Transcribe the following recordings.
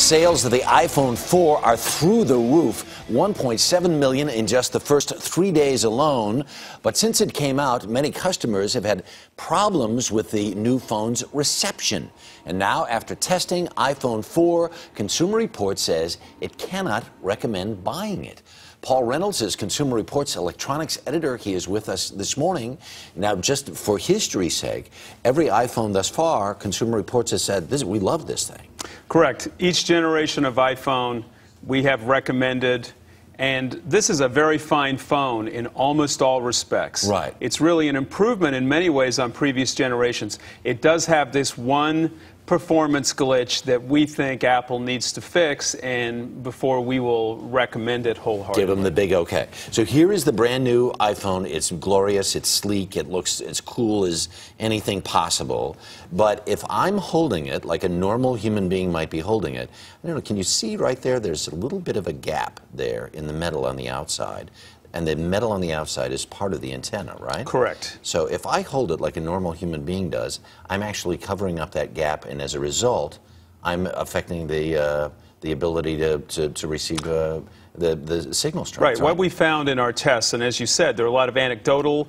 Sales of the iPhone 4 are through the roof, 1.7 million in just the first 3 days alone. But since it came out, many customers have had problems with the new phone's reception. And now, after testing iPhone 4, Consumer Reports says it cannot recommend buying it. Paul Reynolds is Consumer Reports electronics editor. He is with us this morning. Now, just for history's sake, every iPhone thus far, Consumer Reports has said, we love this thing. Correct. Each generation of iPhone we have recommended, and this is a very fine phone in almost all respects. Right. It's really an improvement in many ways on previous generations. It does have this one performance glitch that we think Apple needs to fix, and before we will recommend it wholeheartedly. Give them the big okay. So here is the brand new iPhone. It's glorious, it's sleek, it looks as cool as anything possible. But if I'm holding it like a normal human being might be holding it, I don't know, can you see right there? There's a little bit of a gap there in the metal on the outside. And the metal on the outside is part of the antenna, right? Correct. So if I hold it like a normal human being does, I'm actually covering up that gap, and as a result, I'm affecting the ability to receive the signal strength. Right. What we found in our tests, and as you said, there are a lot of anecdotal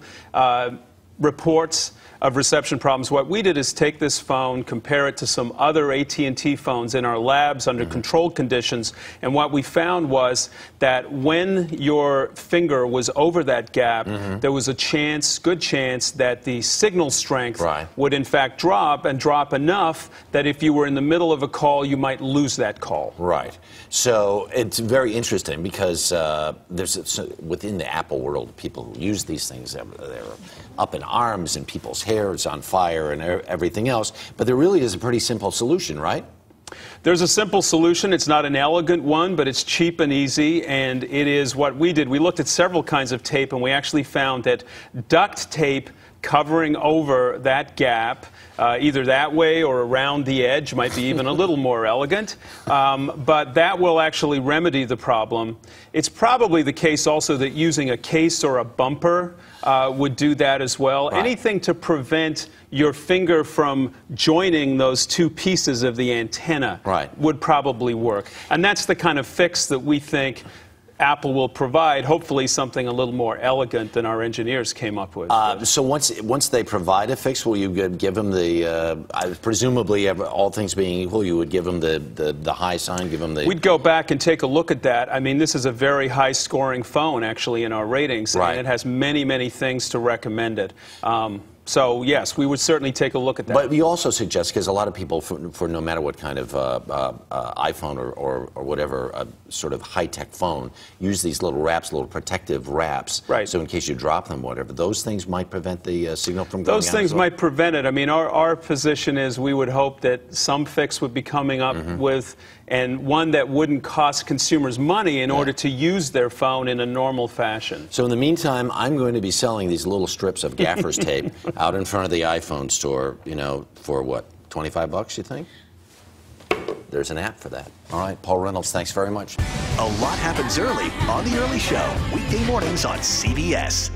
reports of reception problems. What we did is take this phone, compare it to some other AT&T phones in our labs under controlled conditions, and what we found was that when your finger was over that gap, there was a good chance that the signal strength would in fact drop, and drop enough that if you were in the middle of a call, you might lose that call. Right. So it's very interesting because within the Apple world, people who use these things, they're up in arms, and people's hair is on fire and everything else. But there really is a pretty simple solution, right? There's a simple solution. It's not an elegant one, but it's cheap and easy, and it is what we did. We looked at several kinds of tape, and we actually found that duct tape covering over that gap, either that way or around the edge, might be even a little more elegant, but that will actually remedy the problem. It's probably the case also that using a case or a bumper would do that as well. Right. Anything to prevent your finger from joining those two pieces of the antenna would probably work. And that's the kind of fix that we think Apple will provide, hopefully something a little more elegant than our engineers came up with. So once they provide a fix, will you give them the, presumably all things being equal, you would give them the high sign, give them the... We'd go back and take a look at that. I mean, this is a very high-scoring phone, actually, in our ratings, and it has many, many things to recommend it. So, yes, we would certainly take a look at that. But you also suggest, because a lot of people, for no matter what kind of iPhone or whatever sort of high-tech phone, use these little wraps, little protective wraps. Right. So in case you drop them, whatever, those things might prevent the signal from going out. Those things might prevent it. I mean, our position is we would hope that some fix would be coming up with, and one that wouldn't cost consumers money in order to use their phone in a normal fashion. So in the meantime, I'm going to be selling these little strips of gaffer's tape out in front of the iPhone store, you know, for what, 25 bucks, you think? There's an app for that. All right, Paul Reynolds, thanks very much. A lot happens early on The Early Show, weekday mornings on CBS.